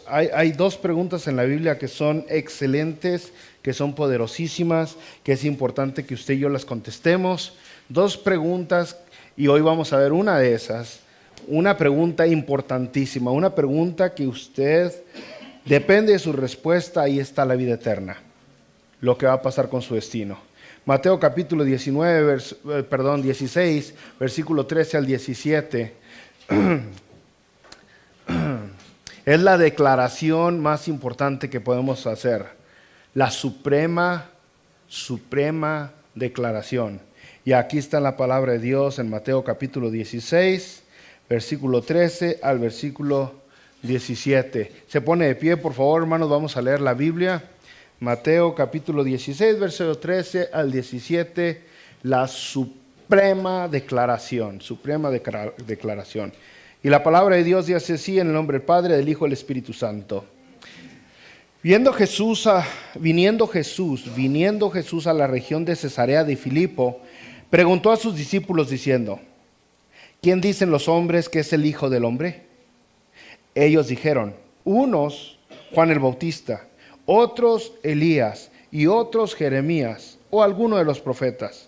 hay dos preguntas en la Biblia que son excelentes, que son poderosísimas, que es importante que usted y yo las contestemos. Dos preguntas, y hoy vamos a ver una de esas. Una pregunta importantísima, una pregunta que usted, depende de su respuesta, ahí está la vida eterna, lo que va a pasar con su destino. Mateo capítulo 16, versículo 13 al 17. Es la declaración más importante que podemos hacer. La suprema declaración. Y aquí está la palabra de Dios en Mateo capítulo 16, versículo 13 al versículo 17. Se pone de pie, por favor, hermanos, vamos a leer la Biblia. Mateo capítulo 16, versículo 13 al 17, la suprema declaración. Y la palabra de Dios dice así, en el nombre del Padre, del Hijo y del Espíritu Santo. Viniendo Jesús a la región de Cesarea de Filipo, preguntó a sus discípulos diciendo: ¿quién dicen los hombres que es el Hijo del Hombre? Ellos dijeron: unos Juan el Bautista, otros Elías y otros Jeremías o alguno de los profetas.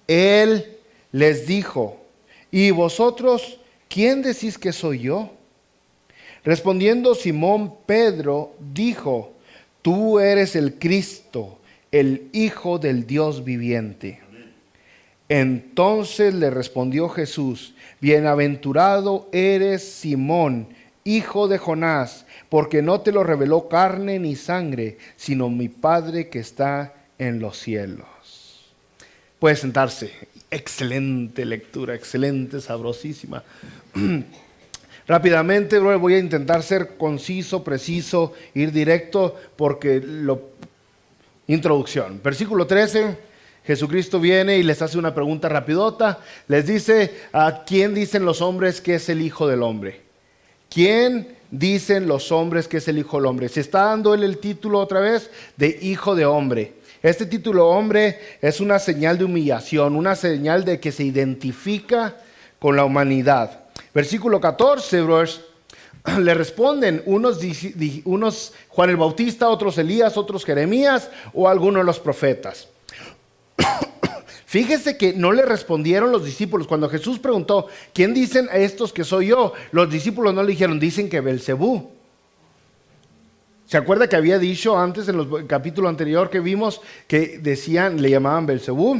Él les dijo: ¿y vosotros quién decís que soy yo? Respondiendo Simón Pedro dijo: tú eres el Cristo, el Hijo del Dios viviente. Entonces le respondió Jesús: bienaventurado eres Simón, hijo de Jonás, porque no te lo reveló carne ni sangre, sino mi Padre que está en los cielos. Puede sentarse. Excelente lectura, excelente, sabrosísima. Rápidamente, voy a intentar ser conciso, preciso, ir directo, porque introducción. Versículo 13, Jesucristo viene y les hace una pregunta rapidota. Les dice: ¿a quién dicen los hombres que es el Hijo del Hombre? ¿Quién dicen los hombres que es el Hijo del Hombre? Se está dando él el título otra vez de Hijo de Hombre. Este título hombre es una señal de humillación, una señal de que se identifica con la humanidad. Versículo 14, brothers, le responden unos Juan el Bautista, otros Elías, otros Jeremías o algunos de los profetas. Fíjese que no le respondieron los discípulos. Cuando Jesús preguntó: ¿quién dicen a estos que soy yo? Los discípulos no le dijeron: dicen que Belcebú. ¿Se acuerda que había dicho antes en el capítulo anterior que vimos que le llamaban Belcebú?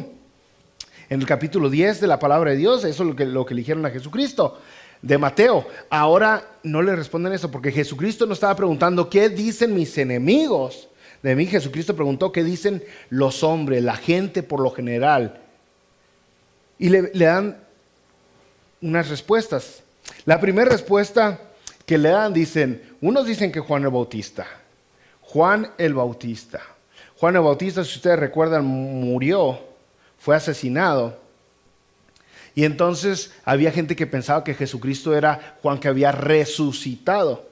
En el capítulo 10 de la palabra de Dios, eso es lo que le dijeron a Jesucristo, de Mateo. Ahora no le responden eso, porque Jesucristo no estaba preguntando: ¿qué dicen mis enemigos de mí? Jesucristo preguntó: ¿qué dicen los hombres, la gente por lo general? Y le dan unas respuestas. La primera respuesta que le dan, unos dicen que Juan el Bautista. Juan el Bautista, si ustedes recuerdan, murió, fue asesinado. Y entonces había gente que pensaba que Jesucristo era Juan que había resucitado.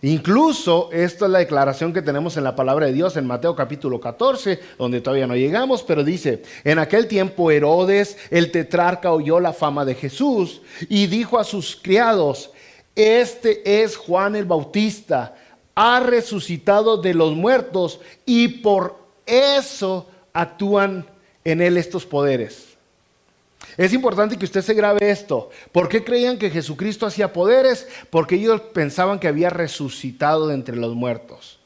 Incluso esta es la declaración que tenemos en la palabra de Dios en Mateo capítulo 14, donde todavía no llegamos, pero dice: en aquel tiempo Herodes el tetrarca oyó la fama de Jesús y dijo a sus criados: este es Juan el Bautista, ha resucitado de los muertos y por eso actúan en él estos poderes. Es importante que usted se grabe esto. ¿Por qué creían que Jesucristo hacía poderes? Porque ellos pensaban que había resucitado de entre los muertos.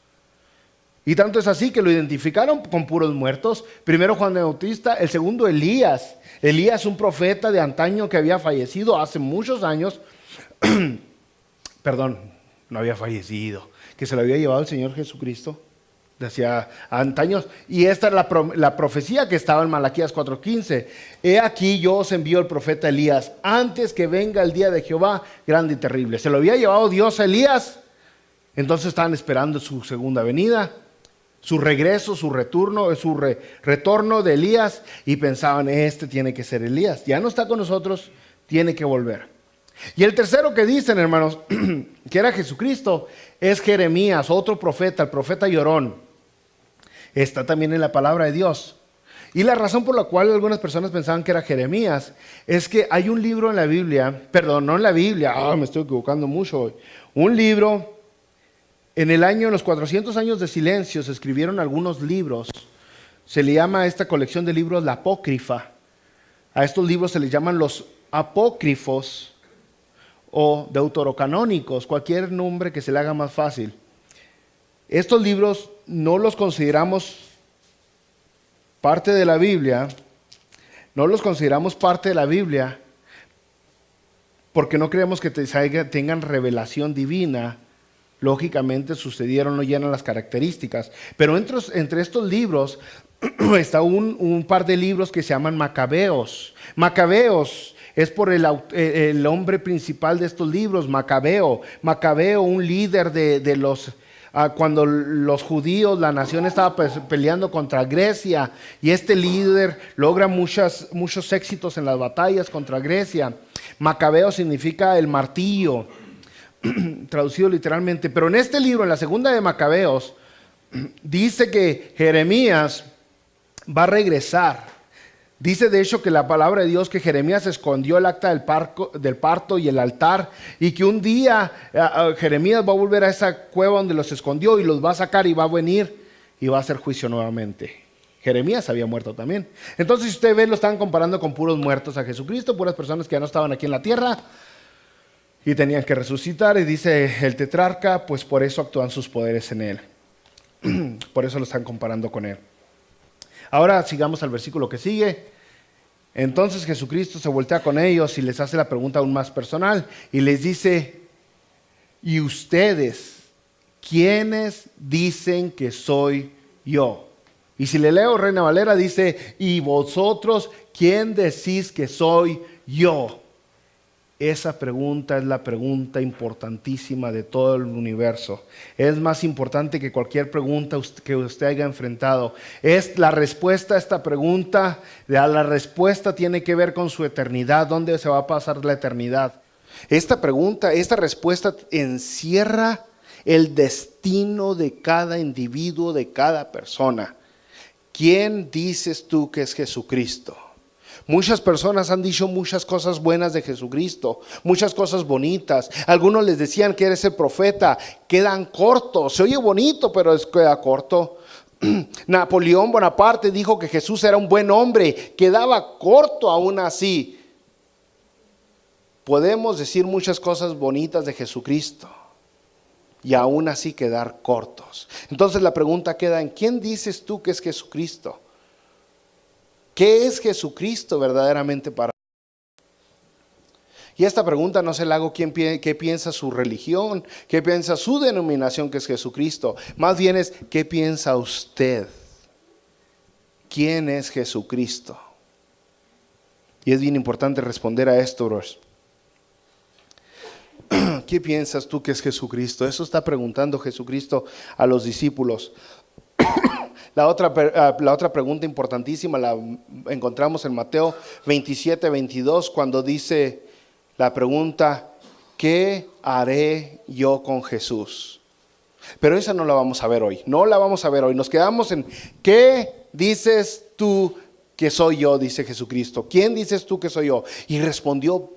Y tanto es así que lo identificaron con puros muertos. Primero Juan el Bautista, el segundo Elías. Elías, un profeta de antaño que había fallecido hace muchos años. Perdón, no había fallecido, que se lo había llevado el Señor Jesucristo de hacía antaños. Y esta es la profecía que estaba en Malaquías 4:15. He aquí yo os envío el profeta Elías antes que venga el día de Jehová grande y terrible. Se lo había llevado Dios a Elías. Entonces estaban esperando su segunda venida, su regreso, su retorno de Elías, y pensaban: este tiene que ser Elías, ya no está con nosotros, tiene que volver. Y el tercero que dicen, hermanos, que era Jesucristo, es Jeremías, otro profeta, el profeta llorón. Está también en la palabra de Dios. Y la razón por la cual algunas personas pensaban que era Jeremías es que hay un libro en la Biblia, perdón, no en la Biblia, me estoy equivocando mucho hoy. Un libro, en los 400 años de silencio se escribieron algunos libros. Se le llama a esta colección de libros la apócrifa. A estos libros se les llaman los apócrifos o deuterocanónicos, cualquier nombre que se le haga más fácil. Estos libros no los consideramos parte de la Biblia, porque no creemos que tengan revelación divina. Lógicamente sucedieron, no llenan las características. Pero entre estos libros está un par de libros que se llaman Macabeos. Macabeos es por el hombre principal de estos libros, Macabeo. Macabeo, un líder de los... cuando los judíos, la nación estaba peleando contra Grecia, y este líder logra muchos éxitos en las batallas contra Grecia. Macabeo significa el martillo, traducido literalmente. Pero en este libro, en la segunda de Macabeos, dice que Jeremías va a regresar. Dice de hecho que la palabra de Dios que Jeremías escondió el acta del parto y el altar, y que un día Jeremías va a volver a esa cueva donde los escondió y los va a sacar y va a venir y va a hacer juicio nuevamente. Jeremías había muerto también. Entonces, si usted ve, lo están comparando con puros muertos a Jesucristo, puras personas que ya no estaban aquí en la tierra y tenían que resucitar. Y dice el tetrarca, pues por eso actúan sus poderes en él. Por eso lo están comparando con él. Ahora sigamos al versículo que sigue. Entonces Jesucristo se voltea con ellos y les hace la pregunta aún más personal y les dice: ¿y ustedes quiénes dicen que soy yo? Y si le leo Reina Valera dice: ¿y vosotros quién decís que soy yo? Esa pregunta es la pregunta importantísima de todo el universo. Es más importante que cualquier pregunta que usted haya enfrentado. Es la respuesta a esta pregunta. La respuesta tiene que ver con su eternidad. ¿Dónde se va a pasar la eternidad? Esta pregunta, esta respuesta encierra el destino de cada individuo, de cada persona. ¿Quién dices tú que es Jesucristo? Muchas personas han dicho muchas cosas buenas de Jesucristo, muchas cosas bonitas. Algunos les decían que eres el profeta, quedan cortos. Se oye bonito, pero queda corto. Napoleón Bonaparte dijo que Jesús era un buen hombre, quedaba corto aún así. Podemos decir muchas cosas bonitas de Jesucristo y aún así quedar cortos. Entonces la pregunta queda en: ¿quién dices tú que es Jesucristo? ¿Qué es Jesucristo verdaderamente para ti? Y esta pregunta no se la hago qué piensa su religión, qué piensa su denominación que es Jesucristo. Más bien es: ¿qué piensa usted? ¿Quién es Jesucristo? Y es bien importante responder a esto, bros. ¿Qué piensas tú que es Jesucristo? Eso está preguntando Jesucristo a los discípulos. La otra pregunta importantísima la encontramos en Mateo 27-22, cuando dice la pregunta: ¿qué haré yo con Jesús? Pero esa no la vamos a ver hoy, Nos quedamos en: ¿qué dices tú que soy yo? Dice Jesucristo. ¿Quién dices tú que soy yo? Y respondió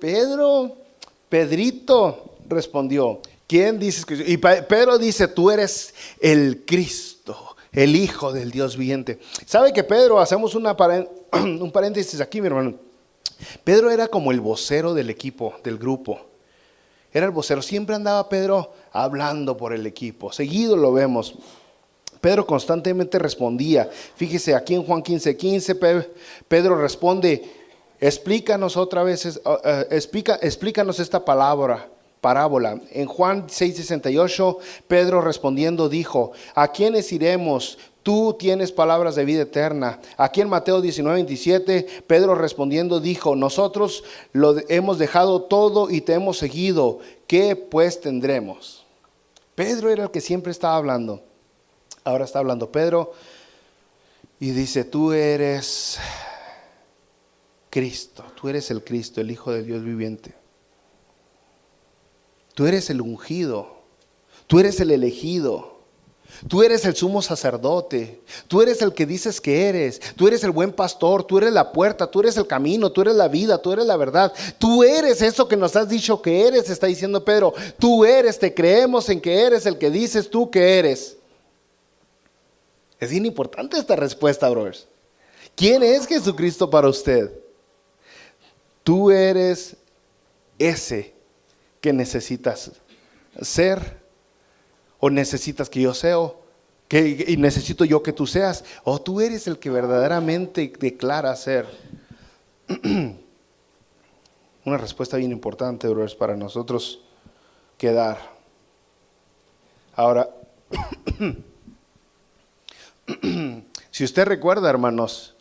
Pedrito respondió: ¿quién dices que soy yo? Y Pedro dice: tú eres el Cristo, el Hijo del Dios viviente. ¿Sabe que Pedro, hacemos un paréntesis aquí, mi hermano? Pedro era como el vocero del equipo, del grupo. Era el vocero, siempre andaba Pedro hablando por el equipo. Seguido lo vemos. Pedro constantemente respondía. Fíjese, aquí en Juan 15:15, Pedro responde: explícanos otra vez, explícanos esta parábola. En Juan 6:68, Pedro respondiendo dijo: ¿a quiénes iremos? Tú tienes palabras de vida eterna. Aquí en Mateo 19:27, Pedro respondiendo dijo: nosotros lo hemos dejado todo y te hemos seguido. ¿Qué pues tendremos? Pedro era el que siempre estaba hablando. Ahora está hablando Pedro y dice: tú eres Cristo, tú eres el Cristo, el Hijo del Dios viviente. Tú eres el ungido, tú eres el elegido. Tú eres el sumo sacerdote, tú eres el que dices que eres, tú eres el buen pastor, tú eres la puerta, tú eres el camino, tú eres la vida, tú eres la verdad, tú eres eso que nos has dicho que eres, está diciendo Pedro, tú eres, te creemos en que eres el que dices tú que eres. Es bien importante esta respuesta, brothers. ¿Quién es Jesucristo para usted? Tú eres ese que necesitas ser. ¿O necesitas que yo sea? ¿Y necesito yo que tú seas? ¿O tú eres el que verdaderamente declara ser? Una respuesta bien importante, brothers, para nosotros que dar. Ahora, si usted recuerda, hermanos,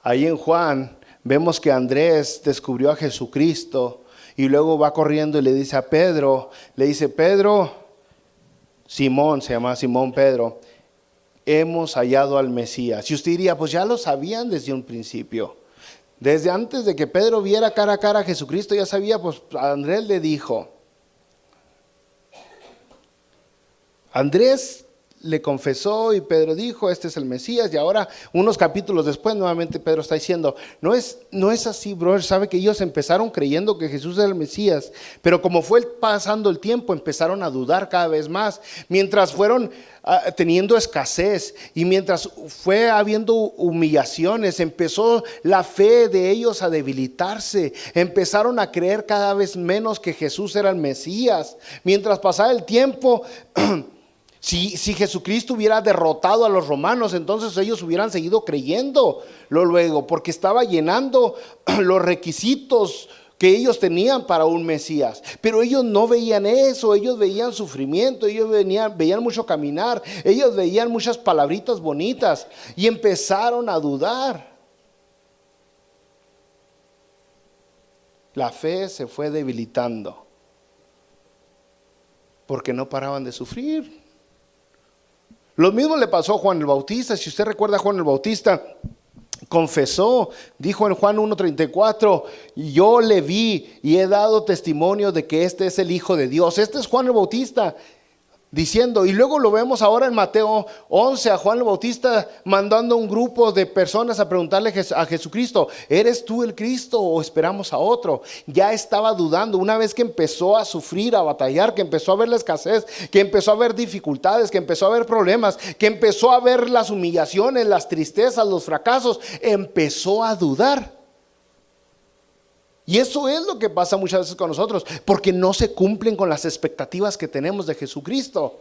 ahí en Juan vemos que Andrés descubrió a Jesucristo y luego va corriendo y le dice a Pedro, Pedro, Simón, se llama Simón Pedro, hemos hallado al Mesías. Y usted diría, pues ya lo sabían desde un principio. Desde antes de que Pedro viera cara a cara a Jesucristo, ya sabía, pues Andrés le dijo. Andrés le confesó y Pedro dijo, este es el Mesías. Y ahora, unos capítulos después, nuevamente Pedro está diciendo, no es así, brother. Sabe que ellos empezaron creyendo que Jesús era el Mesías, pero como fue pasando el tiempo, empezaron a dudar cada vez más. Mientras fueron teniendo escasez y mientras fue habiendo humillaciones, empezó la fe de ellos a debilitarse. Empezaron a creer cada vez menos que Jesús era el Mesías. Mientras pasaba el tiempo, Si Jesucristo hubiera derrotado a los romanos, entonces ellos hubieran seguido creyendo luego, porque estaba llenando los requisitos que ellos tenían para un Mesías. Pero ellos no veían eso, ellos veían sufrimiento, ellos veían mucho caminar, ellos veían muchas palabritas bonitas y empezaron a dudar. La fe se fue debilitando porque no paraban de sufrir. Lo mismo le pasó a Juan el Bautista. Si usted recuerda, Juan el Bautista confesó, dijo en Juan 1:34, yo le vi y he dado testimonio de que este es el Hijo de Dios. Este es Juan el Bautista diciendo, y luego lo vemos ahora en Mateo 11, a Juan el Bautista mandando a un grupo de personas a preguntarle a Jesucristo, ¿eres tú el Cristo o esperamos a otro? Ya estaba dudando. Una vez que empezó a sufrir, a batallar, que empezó a ver la escasez, que empezó a ver dificultades, que empezó a ver problemas, que empezó a ver las humillaciones, las tristezas, los fracasos, empezó a dudar. Y eso es lo que pasa muchas veces con nosotros, porque no se cumplen con las expectativas que tenemos de Jesucristo.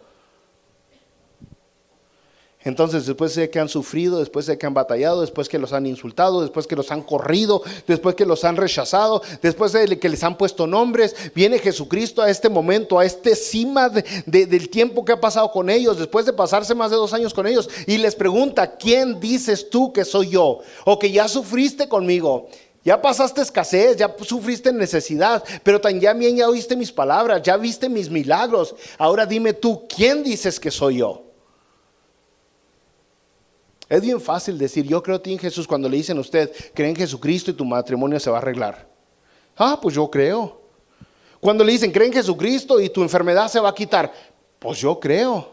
Entonces, después de que han sufrido, después de que han batallado, después que los han insultado, después que los han corrido, después que los han rechazado, después de que les han puesto nombres, viene Jesucristo a este momento, a este cima del tiempo que ha pasado con ellos, después de pasarse más de 2 años con ellos, y les pregunta, ¿quién dices tú que soy yo? O que ya sufriste conmigo. Ya pasaste escasez, ya sufriste necesidad, pero también ya oíste mis palabras, ya viste mis milagros. Ahora dime tú, ¿quién dices que soy yo? Es bien fácil decir, yo creo en ti, en Jesús, cuando le dicen a usted, cree en Jesucristo y tu matrimonio se va a arreglar. Ah, pues yo creo. Cuando le dicen, cree en Jesucristo y tu enfermedad se va a quitar, pues yo creo.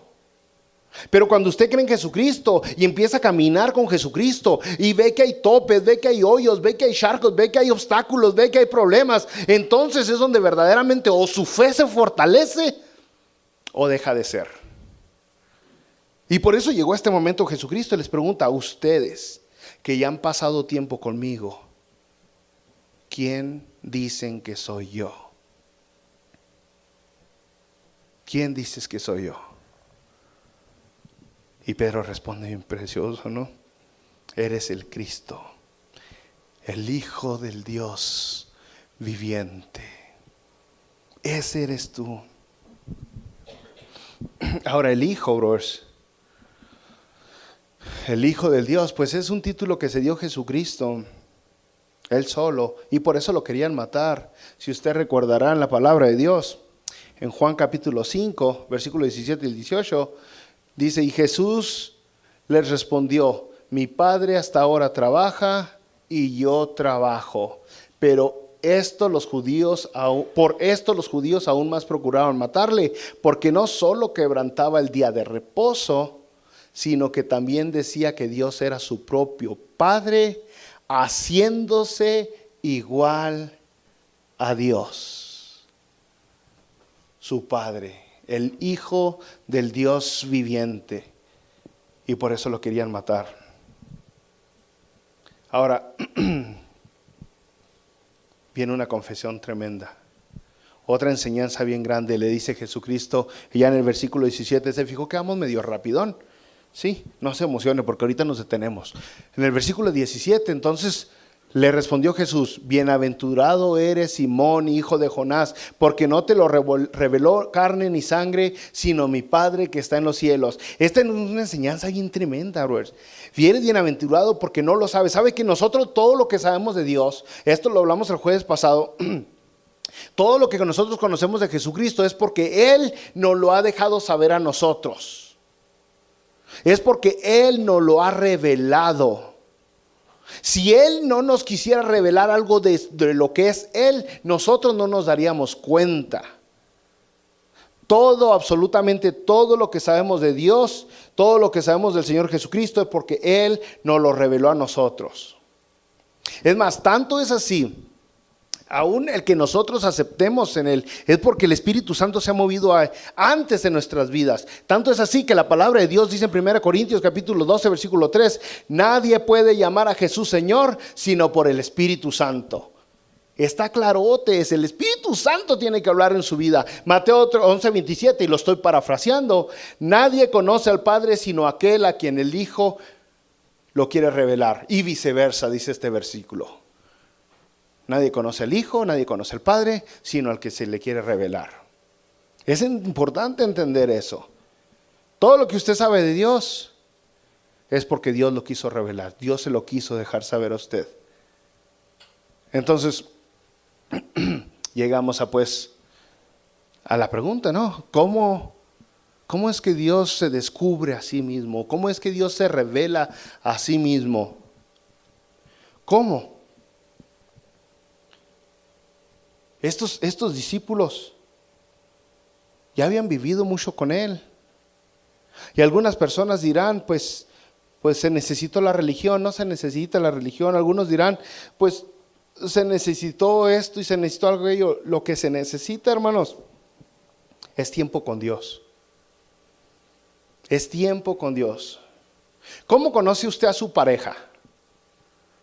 Pero cuando usted cree en Jesucristo y empieza a caminar con Jesucristo y ve que hay topes, ve que hay hoyos, ve que hay charcos, ve que hay obstáculos, ve que hay problemas, entonces es donde verdaderamente o su fe se fortalece o deja de ser. Y por eso llegó a este momento Jesucristo y les pregunta a ustedes que ya han pasado tiempo conmigo, ¿quién dicen que soy yo? ¿Quién dices que soy yo? Y Pedro responde bien precioso, ¿no? Eres el Cristo, el Hijo del Dios viviente. Ese eres tú. Ahora el Hijo, bros, el Hijo del Dios, pues es un título que se dio Jesucristo, Él solo, y por eso lo querían matar. Si usted recordará en la palabra de Dios, en Juan capítulo 5, versículos 17 y 18, dice, y Jesús les respondió, mi Padre hasta ahora trabaja y yo trabajo, pero por esto los judíos aún más procuraban matarle, porque no solo quebrantaba el día de reposo, sino que también decía que Dios era su propio Padre, haciéndose igual a Dios, su Padre, el Hijo del Dios viviente. Y por eso lo querían matar. Ahora, viene una confesión tremenda. Otra enseñanza bien grande, le dice Jesucristo, ya en el versículo 17, se fijó que vamos medio rapidón. Sí, no se emocione porque ahorita nos detenemos. En el versículo 17, entonces le respondió Jesús: bienaventurado eres, Simón, hijo de Jonás, porque no te lo reveló carne ni sangre, sino mi Padre que está en los cielos. Esta es una enseñanza bien tremenda, brothers. Eres bienaventurado porque no lo sabes. Sabe que nosotros todo lo que sabemos de Dios, esto lo hablamos el jueves pasado, todo lo que nosotros conocemos de Jesucristo es porque Él nos lo ha dejado saber a nosotros. Es porque Él nos lo ha revelado. Si Él no nos quisiera revelar algo de lo que es Él, nosotros no nos daríamos cuenta. Todo, absolutamente todo lo que sabemos de Dios, todo lo que sabemos del Señor Jesucristo es porque Él nos lo reveló a nosotros. Es más, tanto es así, aún el que nosotros aceptemos en Él, es porque el Espíritu Santo se ha movido antes de nuestras vidas. Tanto es así que la palabra de Dios dice en 1 Corintios capítulo 12 versículo 3, nadie puede llamar a Jesús Señor sino por el Espíritu Santo. Está clarote, el Espíritu Santo tiene que hablar en su vida. Mateo 11:27, y lo estoy parafraseando, nadie conoce al Padre sino aquel a quien el Hijo lo quiere revelar, y viceversa, dice este versículo. Nadie conoce al Hijo, nadie conoce al Padre, sino al que se le quiere revelar. Es importante entender eso. Todo lo que usted sabe de Dios es porque Dios lo quiso revelar. Dios se lo quiso dejar saber a usted. Entonces, llegamos a la pregunta, ¿no? ¿Cómo es que Dios se descubre a sí mismo? ¿Cómo es que Dios se revela a sí mismo? ¿Cómo? Estos discípulos ya habían vivido mucho con Él. Y algunas personas dirán, pues se necesitó la religión. No se necesita la religión. Algunos dirán, pues se necesitó esto y se necesitó algo de ello. Lo que se necesita, hermanos, es tiempo con Dios. Es tiempo con Dios. ¿Cómo conoce usted a su pareja?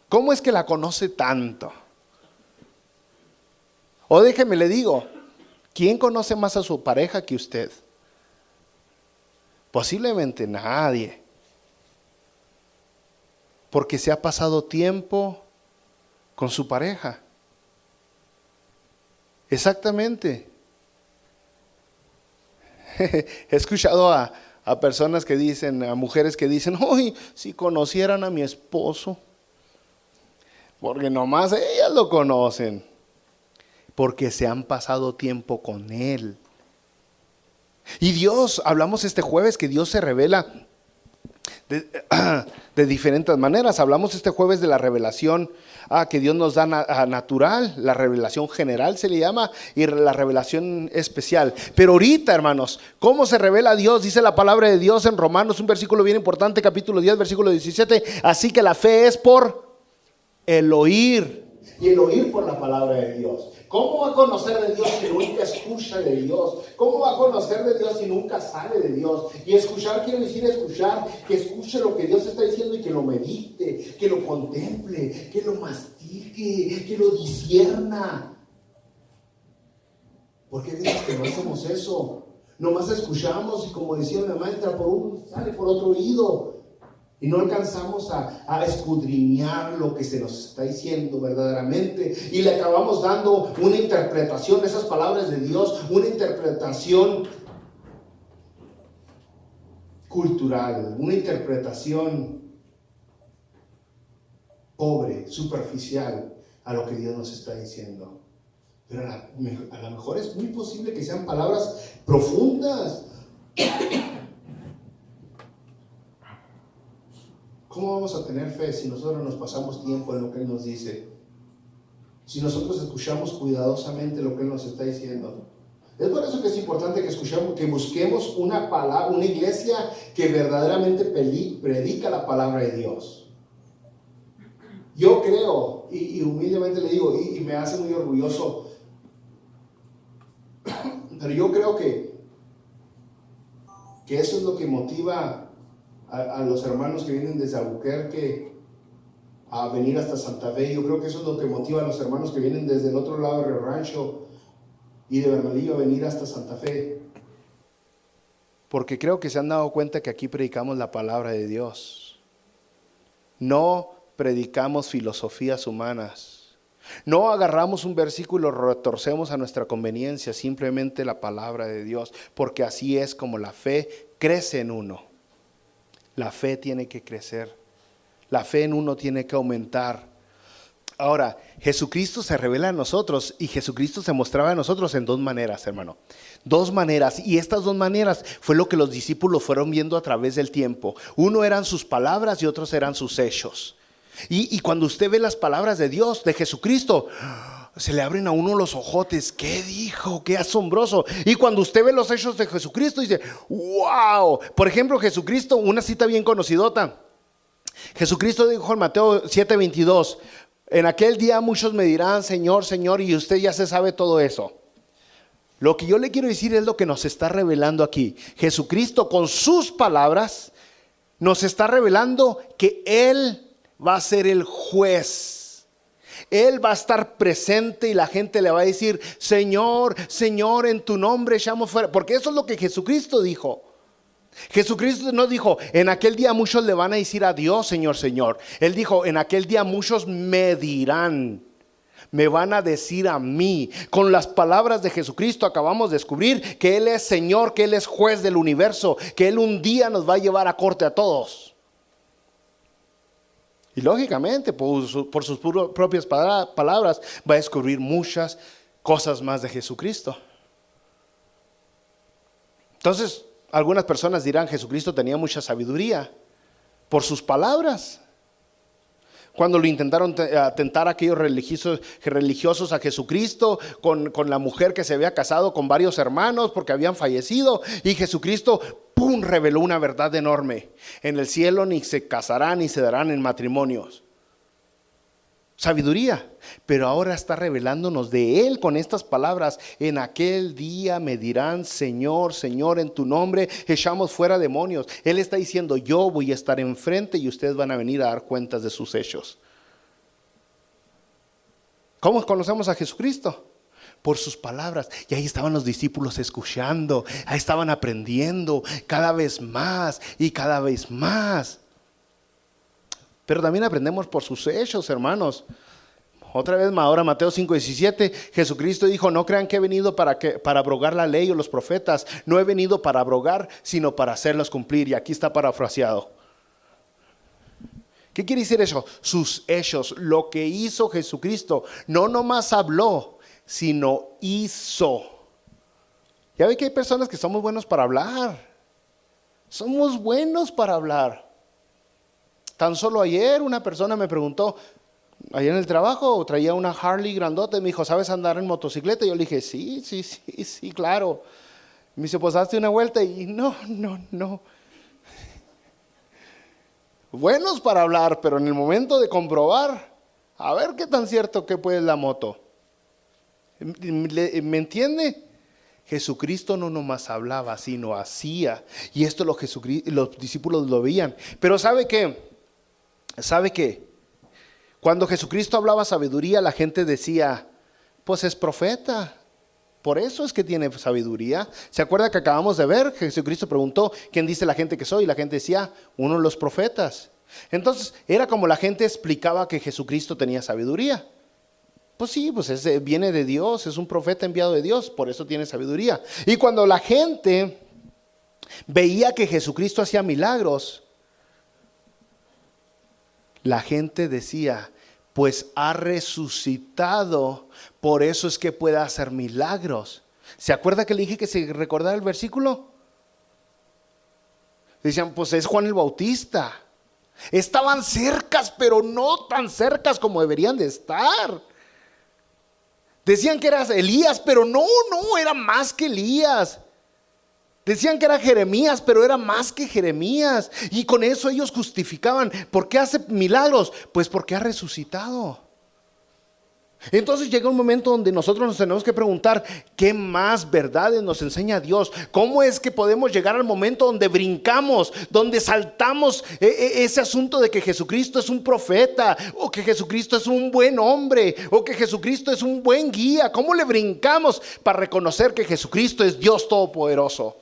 ¿Cómo es que la conoce tanto? O déjeme le digo, ¿quién conoce más a su pareja que usted? Posiblemente nadie. Porque se ha pasado tiempo con su pareja. Exactamente. He escuchado a personas que dicen, a mujeres que dicen, uy, si conocieran a mi esposo. Porque nomás ellas lo conocen. Porque se han pasado tiempo con Él. Y Dios, hablamos este jueves que Dios se revela de diferentes maneras. Hablamos este jueves de la revelación que Dios nos da natural, la revelación general se le llama, y la revelación especial. Pero ahorita, hermanos, ¿cómo se revela Dios? Dice la palabra de Dios en Romanos, un versículo bien importante, capítulo 10, versículo 17. Así que la fe es por el oír, y el oír por la palabra de Dios. ¿Cómo va a conocer de Dios si nunca escucha de Dios? ¿Cómo va a conocer de Dios si nunca sabe de Dios? Y escuchar quiere decir escuchar, que escuche lo que Dios está diciendo y que lo medite, que lo contemple, que lo mastique, que lo discierna. ¿Por qué dices que no hacemos eso? Nomás escuchamos y, como decía mi mamá, entra por uno, sale por otro oído. Y no alcanzamos a escudriñar lo que se nos está diciendo verdaderamente. Y le acabamos dando una interpretación a esas palabras de Dios, una interpretación cultural, una interpretación pobre, superficial a lo que Dios nos está diciendo. Pero a lo mejor es muy posible que sean palabras profundas. ¿Cómo vamos a tener fe si nosotros nos pasamos tiempo en lo que Él nos dice? Si nosotros escuchamos cuidadosamente lo que Él nos está diciendo. Es por eso que es importante que escuchemos, que busquemos una palabra, una iglesia que verdaderamente predica la palabra de Dios. Yo creo, y humildemente le digo, y me hace muy orgulloso, pero yo creo que eso es lo que motiva a los hermanos que vienen desde Albuquerque a venir hasta Santa Fe. Yo creo que eso es lo que motiva a los hermanos que vienen desde el otro lado de Río Rancho y de Bernalillo a venir hasta Santa Fe, porque creo que se han dado cuenta que aquí predicamos la palabra de Dios. No predicamos filosofías humanas, no agarramos un versículo y lo retorcemos a nuestra conveniencia, simplemente la palabra de Dios, porque así es como la fe crece en uno. La fe tiene que crecer, la fe en uno tiene que aumentar. Ahora, Jesucristo se revela a nosotros y Jesucristo se mostraba a nosotros en dos maneras, hermano. Dos maneras, y estas dos maneras fue lo que los discípulos fueron viendo a través del tiempo. Uno eran sus palabras y otros eran sus hechos. Y cuando usted ve las palabras de Dios, de Jesucristo, se le abren a uno los ojotes. ¿Qué dijo? ¡Qué asombroso! Y cuando usted ve los hechos de Jesucristo, dice, ¡wow! Por ejemplo, Jesucristo, una cita bien conocidota. Jesucristo dijo en Mateo 7:22, en aquel día muchos me dirán, Señor, Señor, y usted ya se sabe todo eso. Lo que yo le quiero decir es lo que nos está revelando aquí. Jesucristo con sus palabras nos está revelando que Él va a ser el juez. Él va a estar presente y la gente le va a decir, Señor, Señor, en tu nombre echamos fuera. Porque eso es lo que Jesucristo dijo. Jesucristo no dijo, en aquel día muchos le van a decir a Dios, Señor, Señor. Él dijo, en aquel día muchos me dirán, me van a decir a mí. Con las palabras de Jesucristo acabamos de descubrir que Él es Señor, que Él es juez del universo, que Él un día nos va a llevar a corte a todos. Y lógicamente, por sus propias palabras, va a descubrir muchas cosas más de Jesucristo. Entonces, algunas personas dirán, Jesucristo tenía mucha sabiduría por sus palabras. Cuando lo intentaron tentar aquellos religiosos a Jesucristo con la mujer que se había casado con varios hermanos porque habían fallecido, y Jesucristo, ¡pum!, reveló una verdad enorme. En el cielo ni se casarán ni se darán en matrimonios. Sabiduría, pero ahora está revelándonos de Él con estas palabras. En aquel día me dirán, Señor, Señor, en tu nombre echamos fuera demonios. Él está diciendo, yo voy a estar enfrente y ustedes van a venir a dar cuentas de sus hechos. ¿Cómo conocemos a Jesucristo? Por sus palabras. Y ahí estaban los discípulos escuchando, ahí estaban aprendiendo cada vez más y cada vez más. Pero también aprendemos por sus hechos, hermanos. Otra vez, ahora Mateo 5:17, Jesucristo dijo, no crean que he venido para abrogar la ley o los profetas. No he venido para abrogar, sino para hacerlos cumplir. Y aquí está parafraseado. ¿Qué quiere decir eso? Sus hechos, lo que hizo Jesucristo. No nomás habló, sino hizo. Ya ve que hay personas que somos buenos para hablar. Somos buenos para hablar. Tan solo ayer una persona me preguntó, ayer en el trabajo traía una Harley grandota y me dijo, ¿sabes andar en motocicleta? Y yo le dije, sí, claro. Me dice, pues hazte una vuelta y no. Buenos para hablar, pero en el momento de comprobar, a ver qué tan cierto que puede la moto. ¿Me entiende? Jesucristo no nomás hablaba, sino hacía. Y esto los discípulos lo veían. Pero ¿sabe qué? Cuando Jesucristo hablaba sabiduría, la gente decía, pues es profeta. Por eso es que tiene sabiduría. ¿Se acuerda que acabamos de ver? Jesucristo preguntó, ¿quién dice la gente que soy? Y la gente decía, uno de los profetas. Entonces, era como la gente explicaba que Jesucristo tenía sabiduría. Pues sí, pues viene de Dios, es un profeta enviado de Dios, por eso tiene sabiduría. Y cuando la gente veía que Jesucristo hacía milagros, la gente decía, pues ha resucitado, por eso es que puede hacer milagros. ¿Se acuerda que le dije que se recordara el versículo? Decían, pues es Juan el Bautista. Estaban cercas, pero no tan cercas como deberían de estar. Decían que era Elías, pero no, era más que Elías. Decían que era Jeremías, pero era más que Jeremías. Y con eso ellos justificaban. ¿Por qué hace milagros? Pues porque ha resucitado. Entonces llega un momento donde nosotros nos tenemos que preguntar, ¿qué más verdades nos enseña Dios? ¿Cómo es que podemos llegar al momento donde brincamos, donde saltamos ese asunto de que Jesucristo es un profeta, o que Jesucristo es un buen hombre, o que Jesucristo es un buen guía? ¿Cómo le brincamos para reconocer que Jesucristo es Dios Todopoderoso?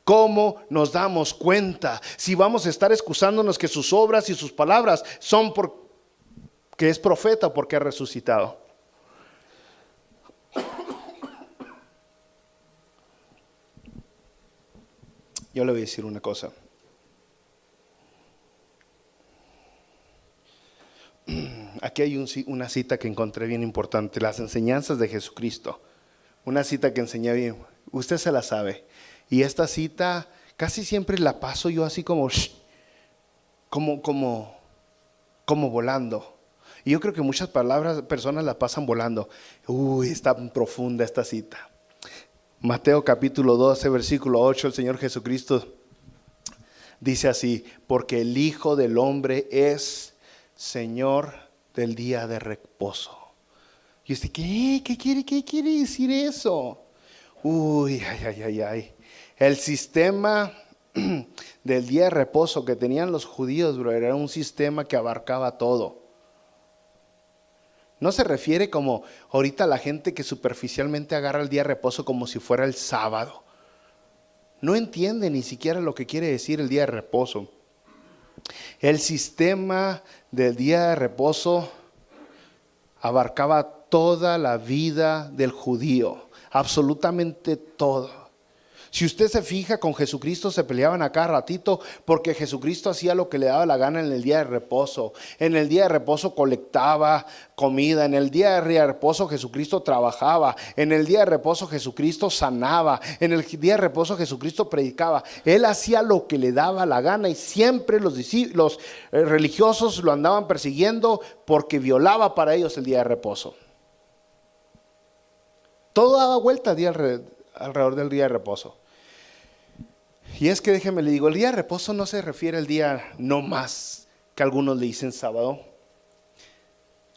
¿Cómo nos damos cuenta si vamos a estar excusándonos que sus obras y sus palabras son porque es profeta o porque ha resucitado? Yo le voy a decir una cosa. Aquí hay una cita que encontré bien importante, las enseñanzas de Jesucristo. Una cita que enseñé bien, usted se la sabe. Y esta cita casi siempre la paso yo así como volando. Y yo creo que muchas personas la pasan volando. Está profunda esta cita. Mateo capítulo 12, versículo 8, el Señor Jesucristo dice así: porque el Hijo del Hombre es Señor del día de reposo. Y usted, ¿qué quiere decir eso? El sistema del día de reposo que tenían los judíos, bro, era un sistema que abarcaba todo. No se refiere como ahorita la gente que superficialmente agarra el día de reposo como si fuera el sábado. No entiende ni siquiera lo que quiere decir el día de reposo. El sistema del día de reposo abarcaba toda la vida del judío, absolutamente todo. Si usted se fija, con Jesucristo se peleaban a cada ratito porque Jesucristo hacía lo que le daba la gana en el día de reposo. En el día de reposo colectaba comida. En el día de reposo Jesucristo trabajaba. En el día de reposo Jesucristo sanaba. En el día de reposo Jesucristo predicaba. Él hacía lo que le daba la gana y siempre los religiosos lo andaban persiguiendo porque violaba para ellos el día de reposo. Todo daba vuelta alrededor del día de reposo. Y es que déjeme le digo, el día de reposo no se refiere al día no más que algunos le dicen sábado.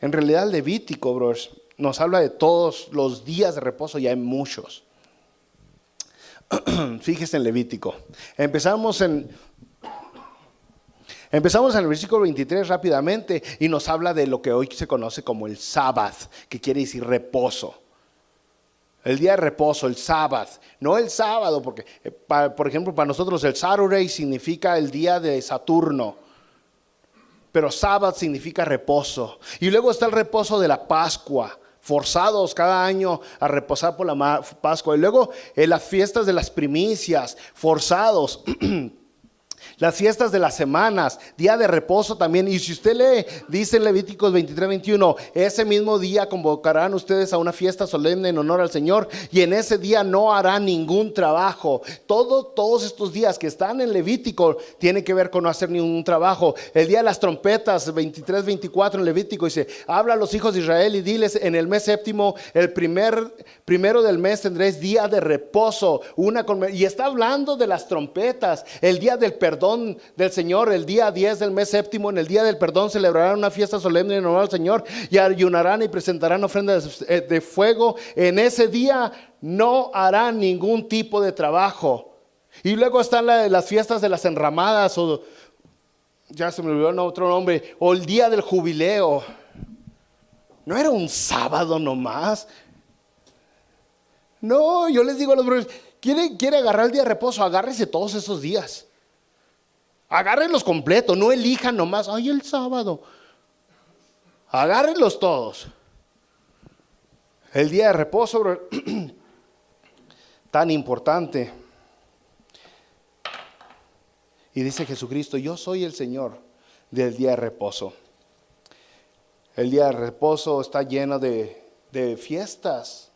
En realidad el Levítico, bros, nos habla de todos los días de reposo y hay muchos. Fíjese en Levítico. Empezamos en el versículo 23 rápidamente y nos habla de lo que hoy se conoce como el Sabbath, que quiere decir reposo. El día de reposo, el sábado, no el sábado, porque por ejemplo para nosotros el Saturday significa el día de Saturno, pero sábado significa reposo. Y luego está el reposo de la Pascua, forzados cada año a reposar por la Pascua. Y luego las fiestas de las primicias, forzados. Las fiestas de las semanas, día de reposo también. Y si usted lee, dice en Levíticos 23-21, ese mismo día convocarán ustedes a una fiesta solemne en honor al Señor, y en ese día no harán ningún trabajo. Todos estos días que están en Levítico tienen que ver con no hacer ningún trabajo. El día de las trompetas, 23-24 en Levítico dice: habla a los hijos de Israel y diles, en el mes séptimo, el primero del mes tendréis día de reposo. Y está hablando de las trompetas, el día del perdón del Señor, el día 10 del mes séptimo, en el día del perdón celebrarán una fiesta solemne en honor al Señor y ayunarán y presentarán ofrendas de fuego. En ese día no harán ningún tipo de trabajo. Y luego están las fiestas de las enramadas, o ya se me olvidó otro nombre, o el día del jubileo. No era un sábado nomás. No, yo les digo a los brothers, ¿quiere agarrar el día de reposo? Agárrese todos esos días. Agárrenlos completos, no elijan nomás, ay, el sábado. Agárrenlos todos. El día de reposo, bro, tan importante. Y dice Jesucristo: yo soy el Señor del día de reposo. El día de reposo está lleno de fiestas.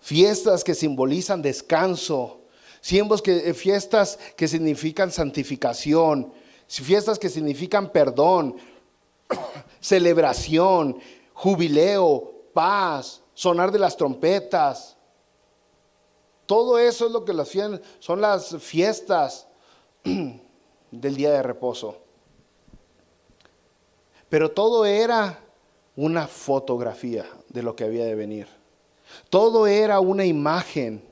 Fiestas que simbolizan descanso. Fiestas que significan santificación, fiestas que significan perdón, celebración, jubileo, paz, sonar de las trompetas. Todo eso es lo que son las fiestas del día de reposo. Pero todo era una fotografía de lo que había de venir. Todo era una imagen.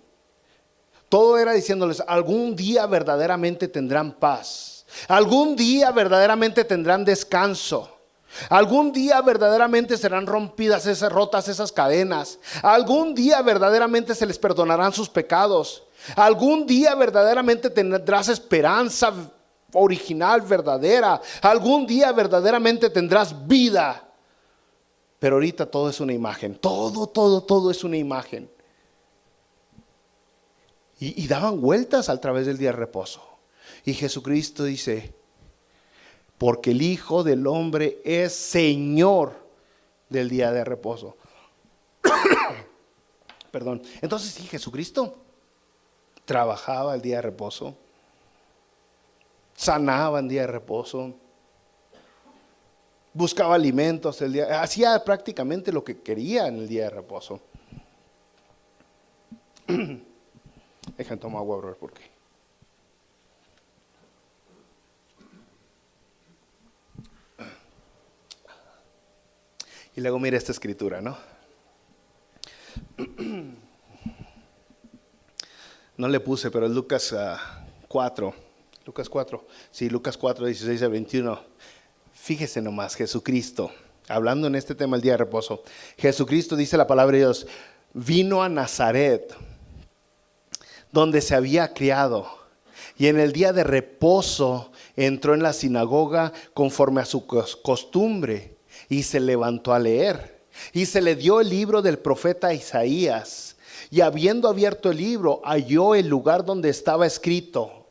Todo era diciéndoles, algún día verdaderamente tendrán paz. Algún día verdaderamente tendrán descanso. Algún día verdaderamente serán rotas esas cadenas. Algún día verdaderamente se les perdonarán sus pecados. Algún día verdaderamente tendrás esperanza original, verdadera. Algún día verdaderamente tendrás vida. Pero ahorita todo es una imagen. Todo es una imagen. Y daban vueltas a través del día de reposo. Y Jesucristo dice, porque el Hijo del Hombre es Señor del día de reposo. Perdón. Entonces sí, Jesucristo trabajaba el día de reposo, sanaba el día de reposo, buscaba alimentos el día, hacía prácticamente lo que quería en el día de reposo. Dejen tomar agua, brother, porque y luego mira esta escritura, ¿no? No le puse, pero es Lucas 4. Lucas 4. Sí, Lucas 4, 16 a 21. Fíjese nomás, Jesucristo, hablando en este tema el día de reposo. Jesucristo, dice la palabra de Dios, vino a Nazaret, donde se había criado, y en el día de reposo entró en la sinagoga conforme a su costumbre, y se levantó a leer. Y se le dio el libro del profeta Isaías, y habiendo abierto el libro, halló el lugar donde estaba escrito,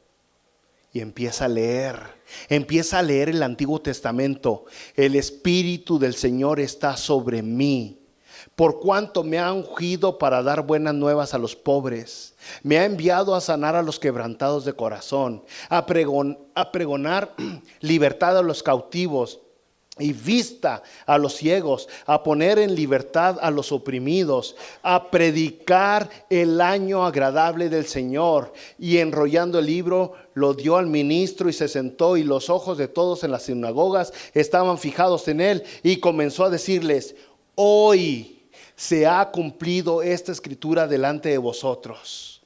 y empieza a leer el Antiguo Testamento. El Espíritu del Señor está sobre mí, por cuanto me ha ungido para dar buenas nuevas a los pobres. Me ha enviado a sanar a los quebrantados de corazón, a pregonar libertad a los cautivos y vista a los ciegos, a poner en libertad a los oprimidos, a predicar el año agradable del Señor. Y enrollando el libro, lo dio al ministro y se sentó, y los ojos de todos en las sinagogas estaban fijados en él, y comenzó a decirles, hoy se ha cumplido esta escritura delante de vosotros.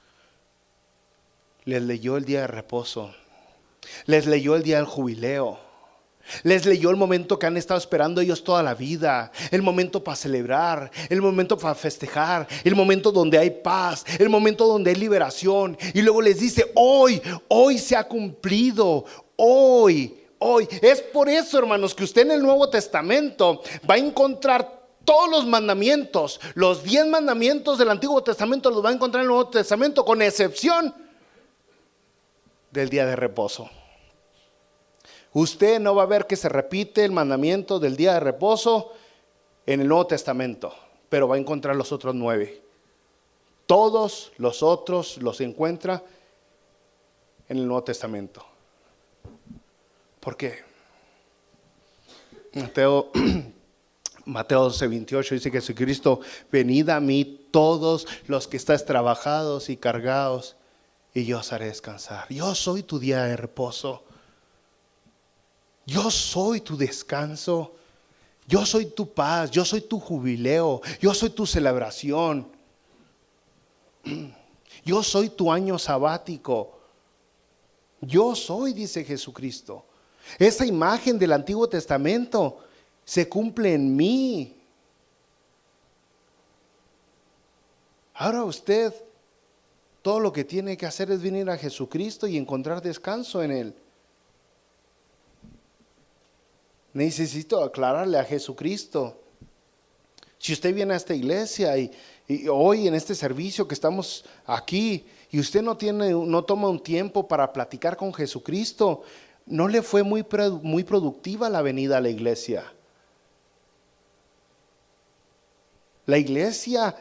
Les leyó el día de reposo, les leyó el día del jubileo, les leyó el momento que han estado esperando ellos toda la vida, el momento para celebrar, el momento para festejar, el momento donde hay paz, el momento donde hay liberación. Y luego les dice, hoy se ha cumplido, hoy. Es por eso, hermanos, que usted en el Nuevo Testamento va a encontrar todos los mandamientos, los 10 mandamientos del Antiguo Testamento los va a encontrar en el Nuevo Testamento, con excepción del día de reposo. Usted no va a ver que se repite el mandamiento del día de reposo en el Nuevo Testamento, pero va a encontrar los otros 9. Todos los otros los encuentra en el Nuevo Testamento. ¿Por qué? Mateo 12:28 dice que Jesucristo, venid a mí todos los que estáis trabajados y cargados, y yo os haré descansar. Yo soy tu día de reposo. Yo soy tu descanso. Yo soy tu paz. Yo soy tu jubileo. Yo soy tu celebración. Yo soy tu año sabático. Yo soy, dice Jesucristo. Esa imagen del Antiguo Testamento se cumple en mí. Ahora usted, todo lo que tiene que hacer es venir a Jesucristo y encontrar descanso en Él. Necesito aclararle a Jesucristo. Si usted viene a esta iglesia y hoy en este servicio que estamos aquí, y usted no toma un tiempo para platicar con Jesucristo, no le fue muy productiva la venida a la iglesia. La iglesia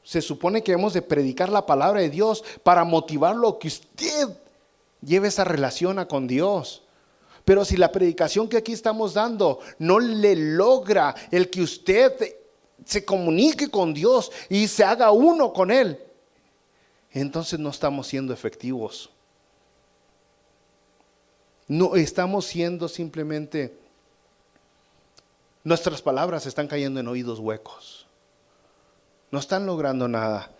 se supone que hemos de predicar la palabra de Dios para motivarlo a que usted lleve esa relación con Dios. Pero si la predicación que aquí estamos dando no le logra el que usted se comunique con Dios y se haga uno con Él, entonces no estamos siendo efectivos. No estamos siendo simplemente, nuestras palabras están cayendo en oídos huecos. No están logrando nada.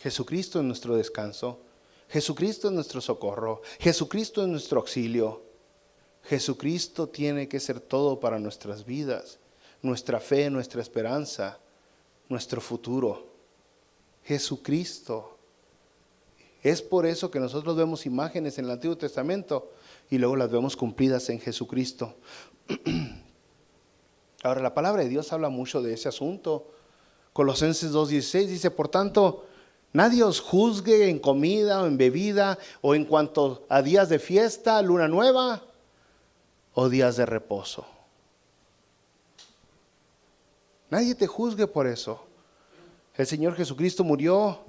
Jesucristo es nuestro descanso. Jesucristo es nuestro socorro. Jesucristo es nuestro auxilio. Jesucristo tiene que ser todo para nuestras vidas, nuestra fe, nuestra esperanza, nuestro futuro. Jesucristo. Es por eso que nosotros vemos imágenes en el Antiguo Testamento y luego las vemos cumplidas en Jesucristo. Ahora, la palabra de Dios habla mucho de ese asunto. Colosenses 2:16 dice, por tanto, nadie os juzgue en comida o en bebida o en cuanto a días de fiesta, luna nueva o días de reposo. Nadie te juzgue por eso. El Señor Jesucristo murió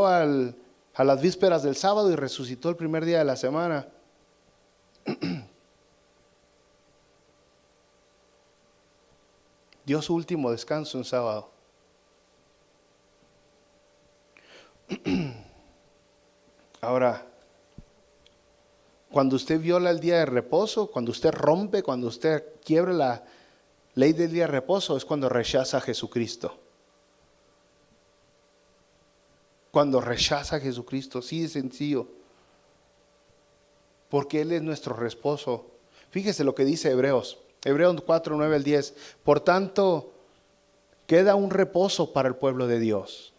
a las vísperas del sábado y resucitó el primer día de la semana. Dio su último descanso en sábado. Ahora, cuando usted viola el día de reposo, cuando usted rompe, cuando usted quiebra la ley del día de reposo, es cuando rechaza a Jesucristo. Cuando rechaza a Jesucristo, sí es sencillo. Porque Él es nuestro reposo. Fíjese lo que dice Hebreos 4, 9 al 10. Por tanto, queda un reposo para el pueblo de Dios.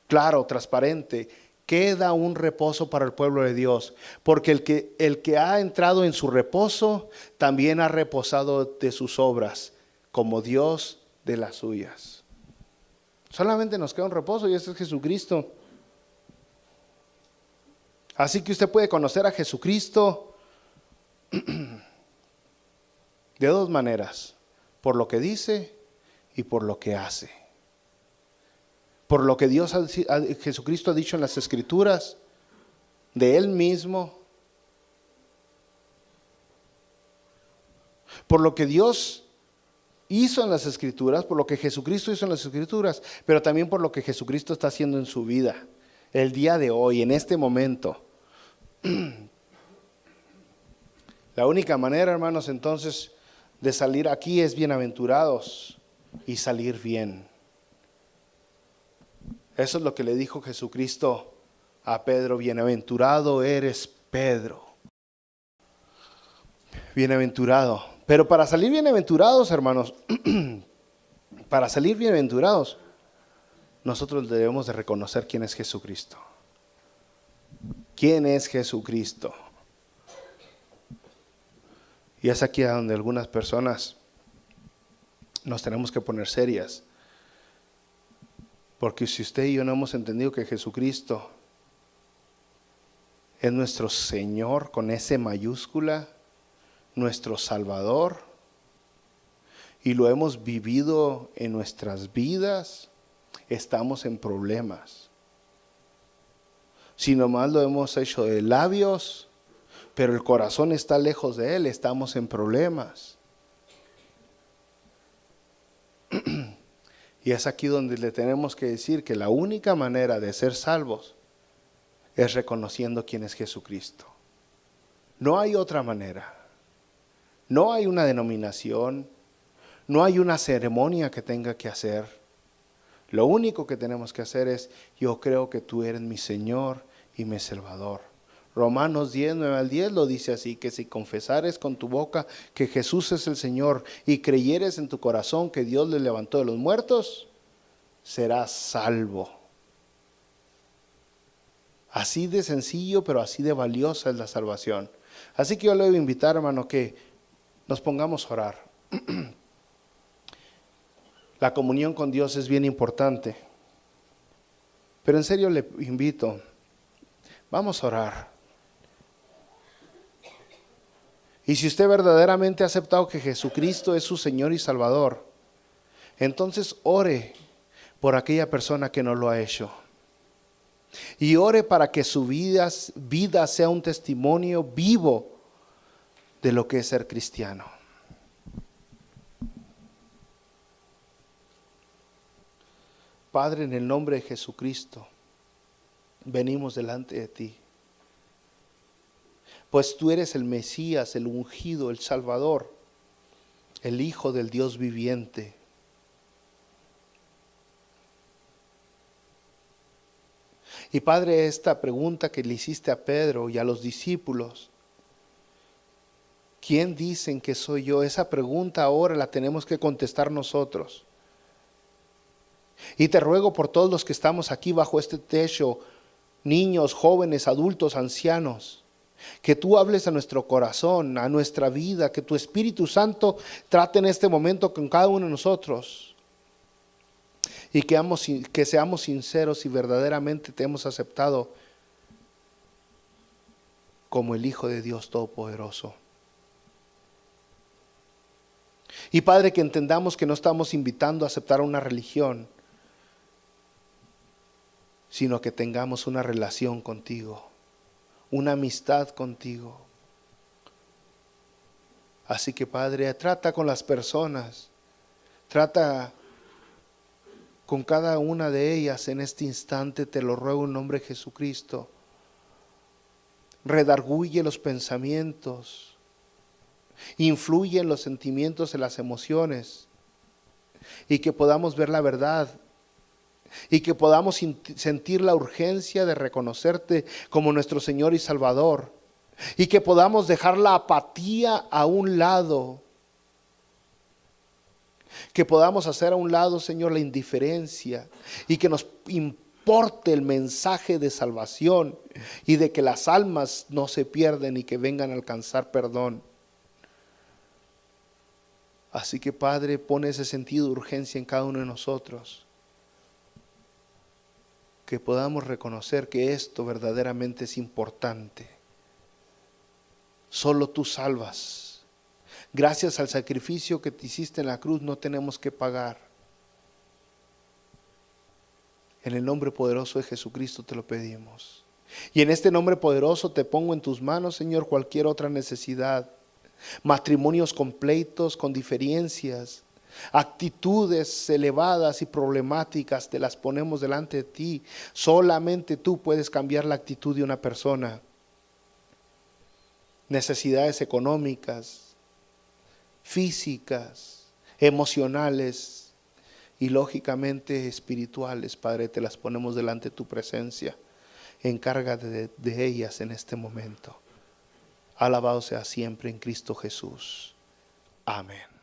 Claro, transparente. Queda un reposo para el pueblo de Dios. Porque el que ha entrado en su reposo, también ha reposado de sus obras, como Dios de las suyas. Solamente nos queda un reposo y ese es Jesucristo. Así que usted puede conocer a Jesucristo de dos maneras: por lo que dice y por lo que hace. Por lo que Jesucristo ha dicho en las Escrituras de Él mismo. Por lo que Dios hizo en las Escrituras, por lo que Jesucristo hizo en las Escrituras, pero también por lo que Jesucristo está haciendo en su vida, el día de hoy, en este momento. La única manera, hermanos, entonces, de salir aquí es bienaventurados y salir bien. Eso es lo que le dijo Jesucristo a Pedro: bienaventurado eres, Pedro. Bienaventurado. Pero para salir bienaventurados, hermanos, para salir bienaventurados, nosotros debemos de reconocer quién es Jesucristo. ¿Quién es Jesucristo? Y es aquí a donde algunas personas nos tenemos que poner serias. Porque si usted y yo no hemos entendido que Jesucristo es nuestro Señor con S mayúscula, nuestro Salvador, y lo hemos vivido en nuestras vidas, estamos en problemas. Si nomás lo hemos hecho de labios, pero el corazón está lejos de Él, estamos en problemas. Y es aquí donde le tenemos que decir que la única manera de ser salvos es reconociendo quién es Jesucristo. No hay otra manera. No hay una denominación, no hay una ceremonia que tenga que hacer. Lo único que tenemos que hacer es: yo creo que tú eres mi Señor y mi Salvador. Romanos 10, 9 al 10 lo dice así: que si confesares con tu boca que Jesús es el Señor y creyeres en tu corazón que Dios le levantó de los muertos, serás salvo. Así de sencillo, pero así de valiosa es la salvación. Así que yo le voy a invitar, hermano, que nos pongamos a orar. La comunión con Dios es bien importante. Pero en serio le invito, vamos a orar. Y si usted verdaderamente ha aceptado que Jesucristo es su Señor y Salvador, entonces ore por aquella persona que no lo ha hecho. Y ore para que su vida sea un testimonio vivo de lo que es ser cristiano. Padre, en el nombre de Jesucristo, venimos delante de ti. Pues tú eres el Mesías, el ungido, el Salvador, el Hijo del Dios viviente. Y Padre, esta pregunta que le hiciste a Pedro y a los discípulos, ¿quién dicen que soy yo? Esa pregunta ahora la tenemos que contestar nosotros. Y te ruego por todos los que estamos aquí bajo este techo, niños, jóvenes, adultos, ancianos, que tú hables a nuestro corazón, a nuestra vida, que tu Espíritu Santo trate en este momento con cada uno de nosotros. Y que seamos sinceros y verdaderamente te hemos aceptado como el Hijo de Dios Todopoderoso. Y Padre, que entendamos que no estamos invitando a aceptar una religión, sino que tengamos una relación contigo, una amistad contigo. Así que Padre, trata con las personas, trata con cada una de ellas en este instante, te lo ruego en nombre de Jesucristo. Redarguye los pensamientos, influye en los sentimientos, en las emociones, y que podamos ver la verdad, y que podamos sentir la urgencia de reconocerte como nuestro Señor y Salvador, y que podamos dejar la apatía a un lado, que podamos hacer a un lado, Señor, la indiferencia, y que nos importe el mensaje de salvación y de que las almas no se pierden y que vengan a alcanzar perdón. Así que Padre, pone ese sentido de urgencia en cada uno de nosotros, que podamos reconocer que esto verdaderamente es importante. Solo tú salvas. Gracias al sacrificio que te hiciste en la cruz no tenemos que pagar. En el nombre poderoso de Jesucristo te lo pedimos. Y en este nombre poderoso te pongo en tus manos, Señor, cualquier otra necesidad. Matrimonios completos con diferencias, actitudes elevadas y problemáticas, te las ponemos delante de ti. Solamente tú puedes cambiar la actitud de una persona. Necesidades económicas, físicas, emocionales y lógicamente espirituales, Padre, te las ponemos delante de tu presencia. Encárgate de ellas en este momento. Alabado sea siempre en Cristo Jesús. Amén.